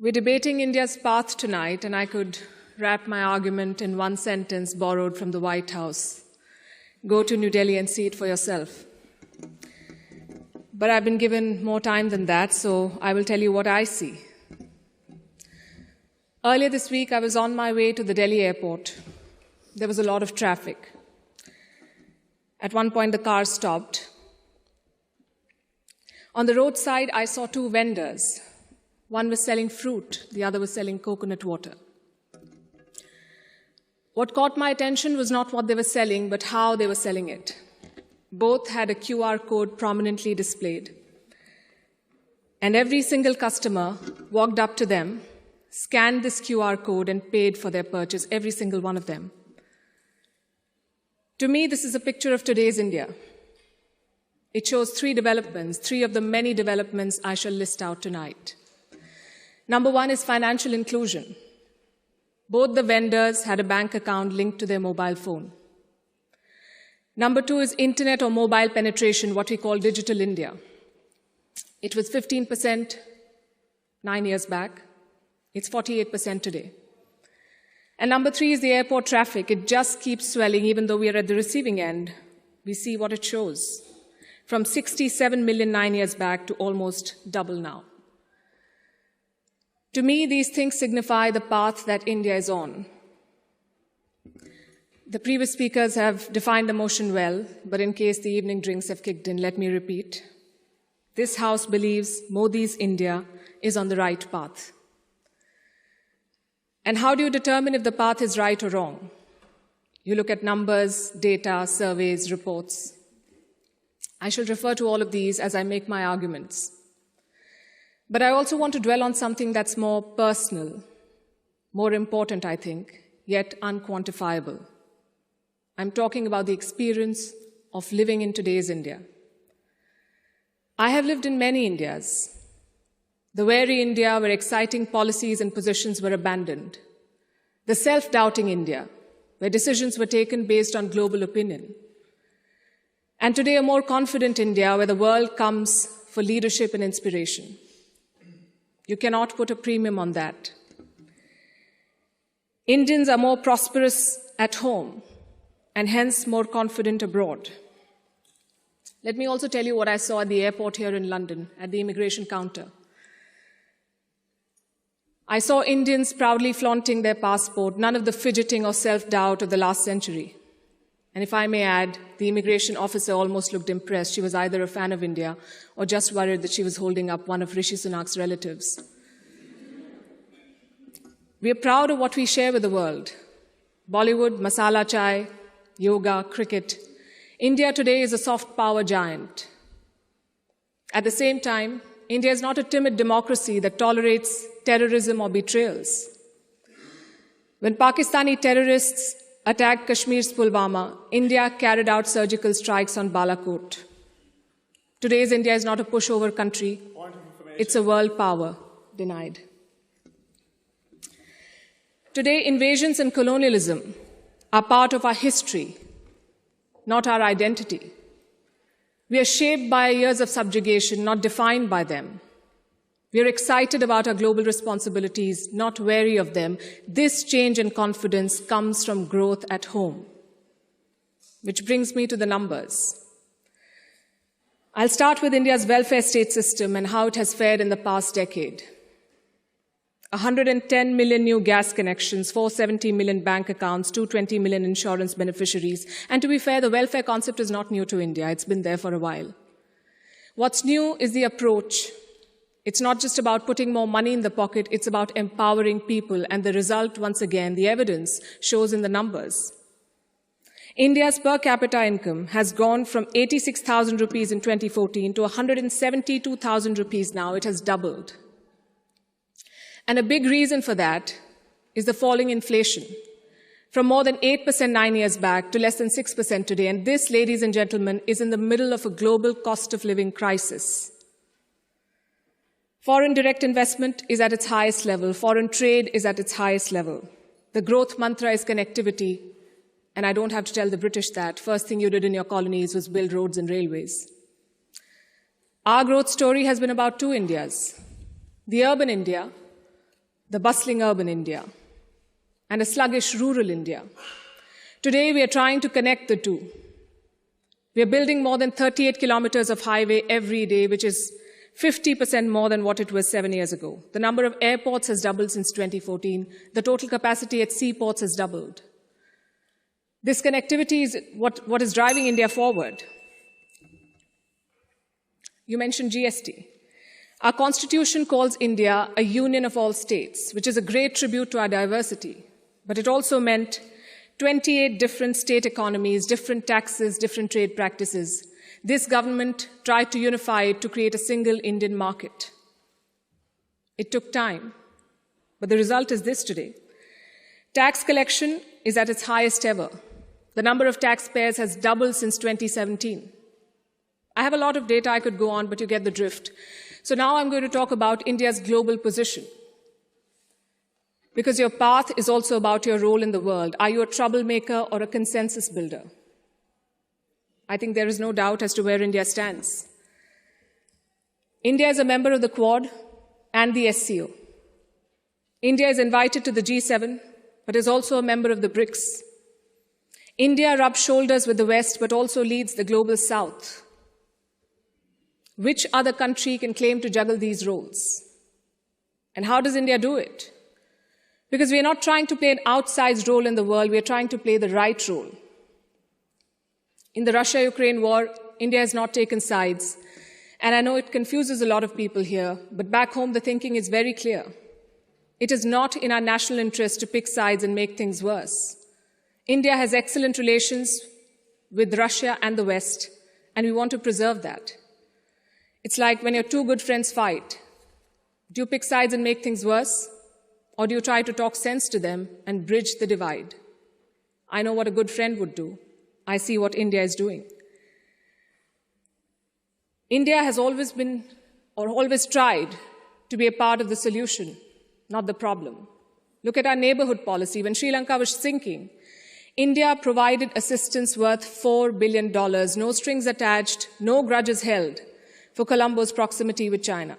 We're debating India's path tonight, and I could wrap my argument in one sentence borrowed from the White House. Go to New Delhi and see it for yourself. But I've been given more time than that, so I will tell you what I see. Earlier this week, I was on my way to the Delhi airport. There was a lot of traffic. At one point, the car stopped. On the roadside, I saw two vendors. One was selling fruit, the other was selling coconut water. What caught my attention was not what they were selling, but how they were selling it. Both had a QR code prominently displayed. And every single customer walked up to them, scanned this QR code, and paid for their purchase, every single one of them. To me, this is a picture of today's India. It shows three developments, three of the many developments I shall list out tonight. Number one is financial inclusion. Both the vendors had a bank account linked to their mobile phone. Number two is internet or mobile penetration, what we call digital India. It was 15% 9 years back. It's 48% today. And number three is the airport traffic. It just keeps swelling, even though we are at the receiving end. We see what it shows. From 67 million 9 years back to almost double now. To me, these things signify the path that India is on. The previous speakers have defined the motion well, but in case the evening drinks have kicked in, let me repeat. This House believes Modi's India is on the right path. And how do you determine if the path is right or wrong? You look at numbers, data, surveys, reports. I shall refer to all of these as I make my arguments. But I also want to dwell on something that's more personal, more important, I think, yet unquantifiable. I'm talking about the experience of living in today's India. I have lived in many Indias. The wary India where exciting policies and positions were abandoned. The self-doubting India, where decisions were taken based on global opinion. And today, a more confident India where the world comes for leadership and inspiration. You cannot put a premium on that. Indians are more prosperous at home and hence more confident abroad. Let me also tell you what I saw at the airport here in London, at the immigration counter. I saw Indians proudly flaunting their passport, none of the fidgeting or self-doubt of the last century. And if I may add, the immigration officer almost looked impressed. She was either a fan of India or just worried that she was holding up one of Rishi Sunak's relatives. We are proud of what we share with the world. Bollywood, masala chai, yoga, cricket. India today is a soft power giant. At the same time, India is not a timid democracy that tolerates terrorism or betrayals. When Pakistani terrorists attacked Kashmir's Pulwama, India carried out surgical strikes on Balakot. Today's India is not a pushover country. It's a world power denied. Today, invasions and colonialism are part of our history, not our identity. We are shaped by years of subjugation, not defined by them. We are excited about our global responsibilities, not wary of them. This change in confidence comes from growth at home. Which brings me to the numbers. I'll start with India's welfare state system and how it has fared in the past decade. 110 million new gas connections, 470 million bank accounts, 220 million insurance beneficiaries. And to be fair, the welfare concept is not new to India. It's been there for a while. What's new is the approach. It's not just about putting more money in the pocket, it's about empowering people. And the result, once again, the evidence shows in the numbers. India's per capita income has gone from 86,000 rupees in 2014 to 172,000 rupees now. It has doubled. And a big reason for that is the falling inflation, from more than 8% 9 years back to less than 6% today. And this, ladies and gentlemen, is in the middle of a global cost of living crisis. Foreign direct investment is at its highest level. Foreign trade is at its highest level. The growth mantra is connectivity. And I don't have to tell the British that. First thing you did in your colonies was build roads and railways. Our growth story has been about two Indias. The urban India, the bustling urban India, and a sluggish rural India. Today, we are trying to connect the two. We are building more than 38 kilometers of highway every day, which is 50% more than what it was 7 years ago. The number of airports has doubled since 2014. The total capacity at seaports has doubled. This connectivity is what is driving India forward. You mentioned GST. Our constitution calls India a union of all states, which is a great tribute to our diversity. But it also meant 28 different state economies, different taxes, different trade practices. This government tried to unify it to create a single Indian market. It took time, but the result is this today. Tax collection is at its highest ever. The number of taxpayers has doubled since 2017. I have a lot of data I could go on, but you get the drift. So now I'm going to talk about India's global position. Because your path is also about your role in the world. Are you a troublemaker or a consensus builder? I think there is no doubt as to where India stands. India is a member of the Quad and the SCO. India is invited to the G7, but is also a member of the BRICS. India rubs shoulders with the West, but also leads the global South. Which other country can claim to juggle these roles? And how does India do it? Because we are not trying to play an outsized role in the world, we are trying to play the right role. In the Russia-Ukraine war, India has not taken sides. And I know it confuses a lot of people here, but back home the thinking is very clear. It is not in our national interest to pick sides and make things worse. India has excellent relations with Russia and the West, and we want to preserve that. It's like when your two good friends fight. Do you pick sides and make things worse? Or do you try to talk sense to them and bridge the divide? I know what a good friend would do. I see what India is doing. India has always been, or always tried, to be a part of the solution, not the problem. Look at our neighborhood policy. When Sri Lanka was sinking, India provided assistance worth $4 billion, no strings attached, no grudges held, for Colombo's proximity with China.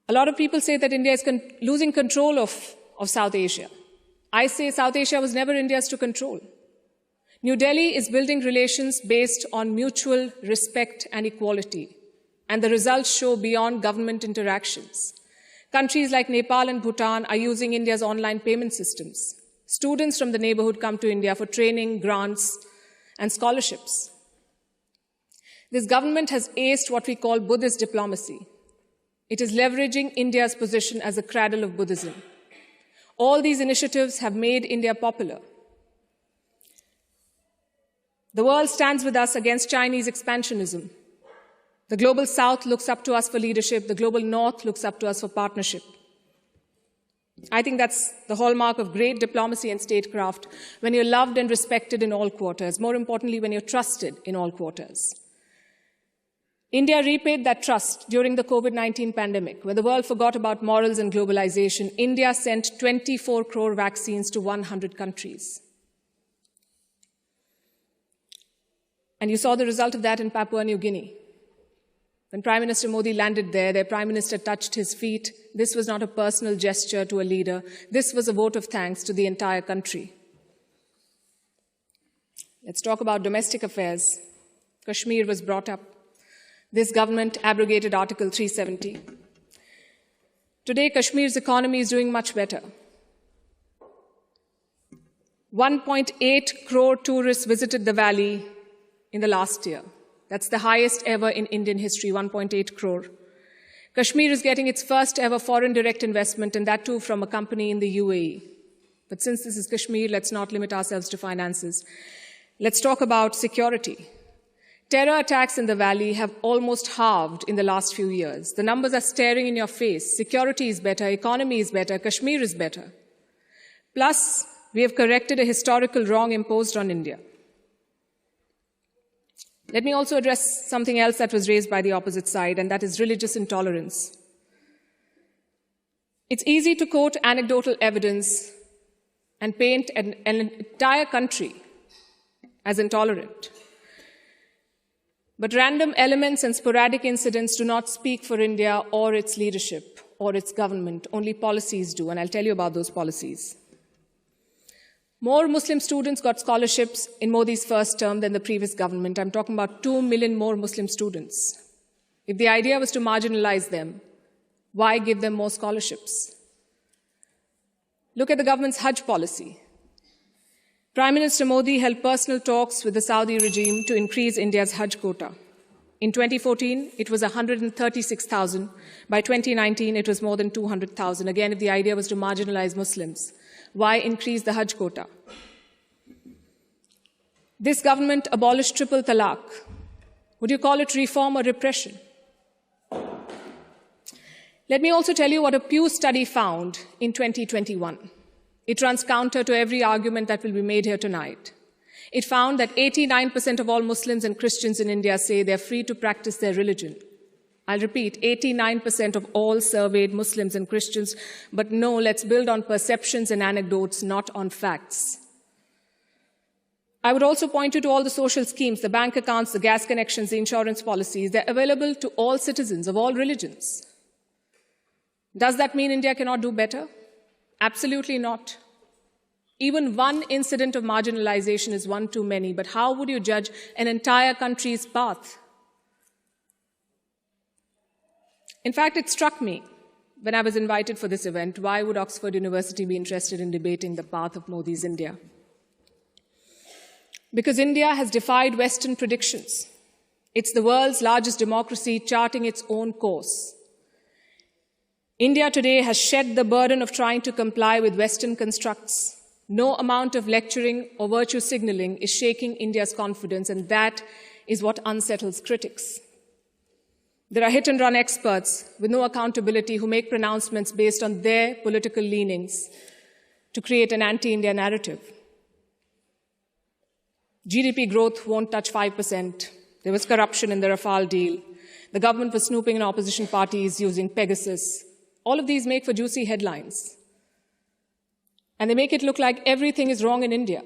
A lot of people say that India is losing control of South Asia. I say South Asia was never India's to control. New Delhi is building relations based on mutual respect and equality, and the results show beyond government interactions. Countries like Nepal and Bhutan are using India's online payment systems. Students from the neighborhood come to India for training, grants, and scholarships. This government has aced what we call Buddhist diplomacy. It is leveraging India's position as a cradle of Buddhism. All these initiatives have made India popular. The world stands with us against Chinese expansionism. The global South looks up to us for leadership. The global North looks up to us for partnership. I think that's the hallmark of great diplomacy and statecraft, when you're loved and respected in all quarters. More importantly, when you're trusted in all quarters. India repaid that trust during the COVID-19 pandemic. When the world forgot about morals and globalization, India sent 24 crore vaccines to 100 countries. And you saw the result of that in Papua New Guinea. When Prime Minister Modi landed there, their Prime Minister touched his feet. This was not a personal gesture to a leader. This was a vote of thanks to the entire country. Let's talk about domestic affairs. Kashmir was brought up. This government abrogated Article 370. Today, Kashmir's economy is doing much better. 1.8 crore tourists visited the valley in the last year. That's the highest ever in Indian history, 1.8 crore. Kashmir is getting its first ever foreign direct investment, and that too from a company in the UAE. But since this is Kashmir, let's not limit ourselves to finances. Let's talk about security. Terror attacks in the valley have almost halved in the last few years. The numbers are staring in your face. Security is better, economy is better, Kashmir is better. Plus, we have corrected a historical wrong imposed on India. Let me also address something else that was raised by the opposite side, and that is religious intolerance. It's easy to quote anecdotal evidence and paint an entire country as intolerant. But random elements and sporadic incidents do not speak for India or its leadership. or its government. Only policies do, and I'll tell you about those policies. More Muslim students got scholarships in Modi's first term than the previous government. I'm talking about 2 million more Muslim students. If the idea was to marginalize them, why give them more scholarships? Look at the government's Hajj policy. Prime Minister Modi held personal talks with the Saudi regime to increase India's Hajj quota. In 2014, it was 136,000. By 2019, it was more than 200,000. Again, if the idea was to marginalize Muslims, why increase the Hajj quota? This government abolished triple talaq. Would you call it reform or repression? Let me also tell you what a Pew study found in 2021. It runs counter to every argument that will be made here tonight. It found that 89% of all Muslims and Christians in India say they're free to practice their religion. I'll repeat, 89% of all surveyed Muslims and Christians, but no, let's build on perceptions and anecdotes, not on facts. I would also point you to all the social schemes, the bank accounts, the gas connections, the insurance policies. They're available to all citizens of all religions. Does that mean India cannot do better? Absolutely not. Even one incident of marginalization is one too many, but how would you judge an entire country's path? In fact, it struck me when I was invited for this event, why would Oxford University be interested in debating the path of Modi's India? Because India has defied Western predictions. It's the world's largest democracy charting its own course. India today has shed the burden of trying to comply with Western constructs. No amount of lecturing or virtue signaling is shaking India's confidence, and that is what unsettles critics. There are hit-and-run experts with no accountability who make pronouncements based on their political leanings to create an anti-India narrative. GDP growth won't touch 5%. There was corruption in the Rafale deal. The government was snooping in opposition parties using Pegasus. All of these make for juicy headlines. And they make it look like everything is wrong in India.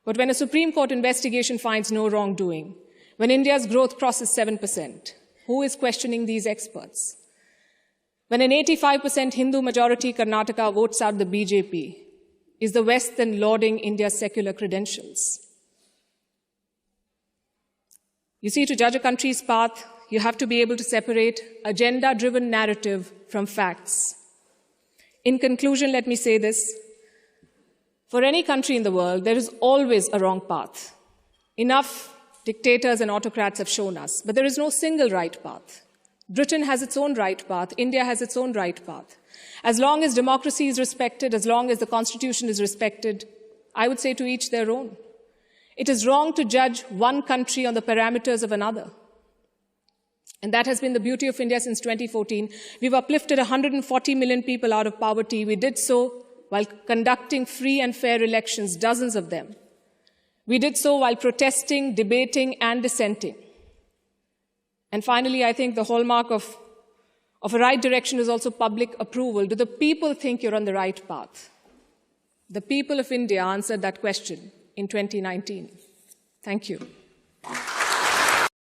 But when a Supreme Court investigation finds no wrongdoing, when India's growth crosses 7%, who is questioning these experts? When an 85% Hindu-majority Karnataka votes out the BJP, is the West then lauding India's secular credentials? You see, to judge a country's path, you have to be able to separate agenda-driven narrative from facts. In conclusion, let me say this. For any country in the world, there is always a wrong path. Enough dictators and autocrats have shown us, but there is no single right path. Britain has its own right path. India has its own right path. As long as democracy is respected, as long as the Constitution is respected, I would say to each their own. It is wrong to judge one country on the parameters of another. And that has been the beauty of India since 2014. We've uplifted 140 million people out of poverty. We did so while conducting free and fair elections, dozens of them. We did so while protesting, debating, and dissenting. And finally, I think the hallmark of a right direction is also public approval. Do the people think you're on the right path? The people of India answered that question in 2019. Thank you.